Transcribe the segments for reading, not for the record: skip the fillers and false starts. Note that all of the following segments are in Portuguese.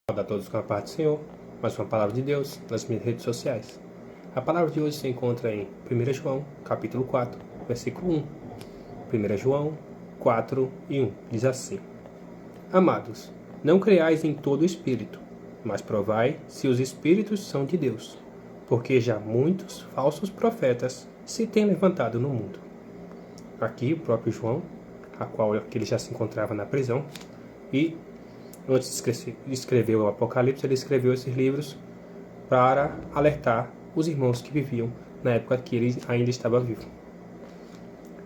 Saúde a todos com a paz do Senhor, mais uma palavra de Deus nas minhas redes sociais. A palavra de hoje se encontra em 1 João, capítulo 4, versículo 1. 1 João 4 e 1 diz assim: Amados, não creais em todo espírito, mas provai se os espíritos são de Deus, porque já muitos falsos profetas se têm levantado no mundo. Aqui o próprio João, ele já se encontrava na prisão, e antes de escrever o Apocalipse, ele escreveu esses livros para alertar os irmãos que viviam na época que ele ainda estava vivo.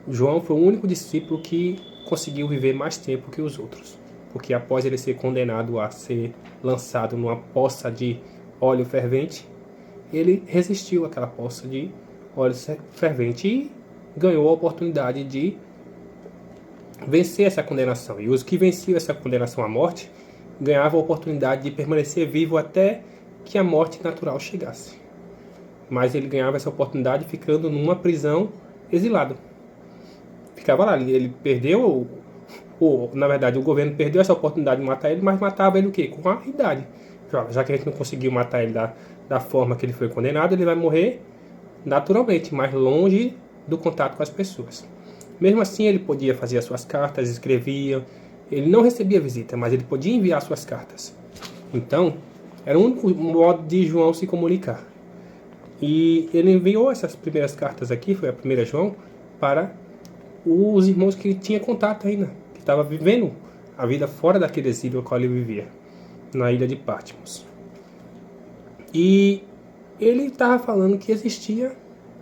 João foi o único discípulo que conseguiu viver mais tempo que os outros, porque após ele ser condenado a ser lançado numa poça de óleo fervente, ele resistiu àquela poça de óleo fervente e ganhou a oportunidade de vencer essa condenação. E os que venciam essa condenação à morte ganhavam a oportunidade de permanecer vivo até que a morte natural chegasse. Mas ele ganhava essa oportunidade ficando numa prisão exilado. Ficava lá, ele perdeu, na verdade o governo perdeu essa oportunidade de matar ele, mas matava ele o quê? Com a idade. Já que a gente não conseguiu matar ele da forma que ele foi condenado, ele vai morrer naturalmente, mais longe do contato com as pessoas. Mesmo assim, ele podia fazer as suas cartas, escrevia. Ele não recebia visita, mas ele podia enviar suas cartas. Então, era o único modo de João se comunicar. E ele enviou essas primeiras cartas aqui, foi a 1 João, para os irmãos que tinha contato ainda, que estavam vivendo a vida fora daquele exílio no qual ele vivia, na ilha de Patmos. E ele estava falando que existia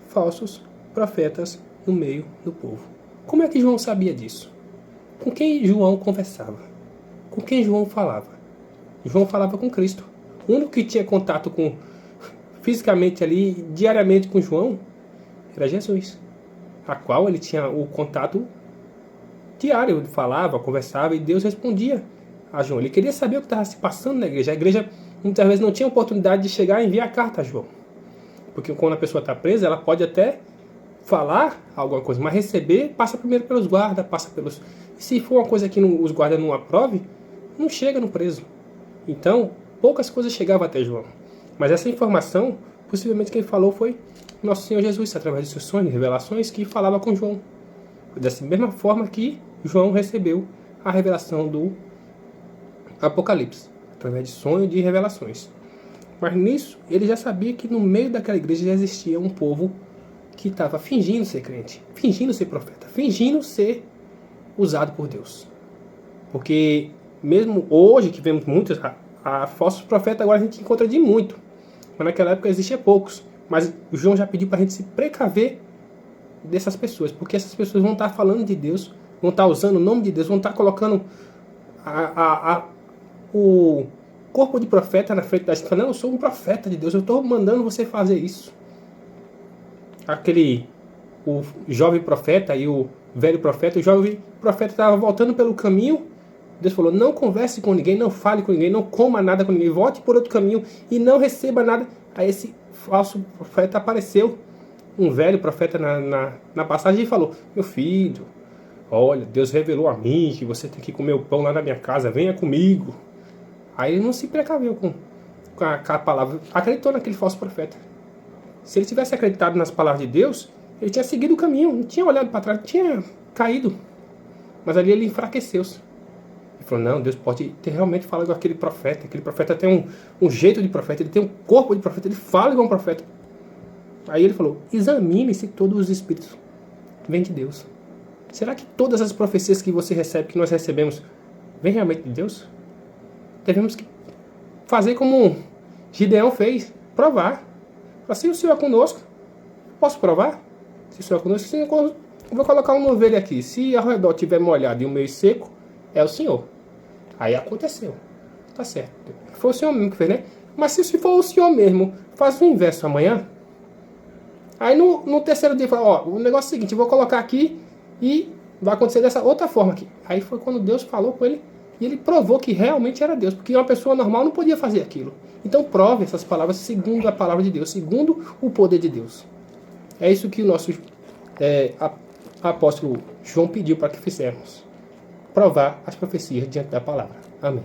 falsos profetas no meio do povo. Como é que João sabia disso? Com quem João conversava? Com quem João falava? João falava com Cristo. O único que tinha contato fisicamente ali, diariamente com João, era Jesus, a qual ele tinha o contato diário. Ele falava, conversava e Deus respondia a João. Ele queria saber o que estava se passando na igreja. A igreja muitas vezes não tinha oportunidade de chegar e enviar carta a João. Porque quando a pessoa está presa, ela pode até falar alguma coisa, mas receber passa primeiro pelos guardas, passa pelos... Se for uma coisa que os guardas não aprove, não chega no preso. Então, poucas coisas chegavam até João. Mas essa informação, possivelmente quem falou foi nosso Senhor Jesus, através de seus sonhos, revelações, que falava com João. Dessa mesma forma que João recebeu a revelação do Apocalipse, através de sonhos e de revelações. Mas nisso, ele já sabia que no meio daquela igreja já existia um povo que estava fingindo ser crente, fingindo ser profeta, fingindo ser usado por Deus. Porque mesmo hoje que vemos muitos falsos profetas, agora a gente encontra de muito. Mas naquela época existia poucos. Mas o João já pediu para a gente se precaver dessas pessoas, porque essas pessoas vão estar falando de Deus, vão estar usando o nome de Deus, vão estar colocando o corpo de profeta na frente da gente, falando: não, eu sou um profeta de Deus, eu estou mandando você fazer isso. O jovem profeta e o velho profeta, o jovem profeta estava voltando pelo caminho. Deus falou: não converse com ninguém, não fale com ninguém, não coma nada com ninguém, volte por outro caminho e não receba nada. Aí esse falso profeta apareceu, um velho profeta na passagem, e falou: meu filho, olha, Deus revelou a mim que você tem que comer o pão lá na minha casa, venha comigo. Aí ele não se precaveu com a palavra, acreditou naquele falso profeta. Se ele tivesse acreditado nas palavras de Deus, ele tinha seguido o caminho, não tinha olhado para trás, não tinha caído. Mas ali ele enfraqueceu-se. Ele falou: não, Deus pode ter realmente falado com aquele profeta tem um jeito de profeta, ele tem um corpo de profeta, ele fala igual um profeta. Aí ele falou: examine se todos os espíritos vêm de Deus. Será que todas as profecias que você recebe, que nós recebemos, vêm realmente de Deus? Devemos fazer como Gideão fez, provar. Se o Senhor é conosco, posso provar? Se o Senhor é conosco, eu vou colocar uma ovelha aqui. Se ao redor estiver molhado e o meio seco, é o Senhor. Aí aconteceu. Tá certo. Foi o Senhor mesmo que fez, né? Mas se for o Senhor mesmo, faz o inverso amanhã. Aí no terceiro dia, fala: ó, o negócio é o seguinte, eu vou colocar aqui e vai acontecer dessa outra forma aqui. Aí foi quando Deus falou com ele e ele provou que realmente era Deus, porque uma pessoa normal não podia fazer aquilo. Então prove essas palavras segundo a palavra de Deus, segundo o poder de Deus. É isso que o nosso apóstolo João pediu para que fizermos. Provar as profecias diante da palavra. Amém.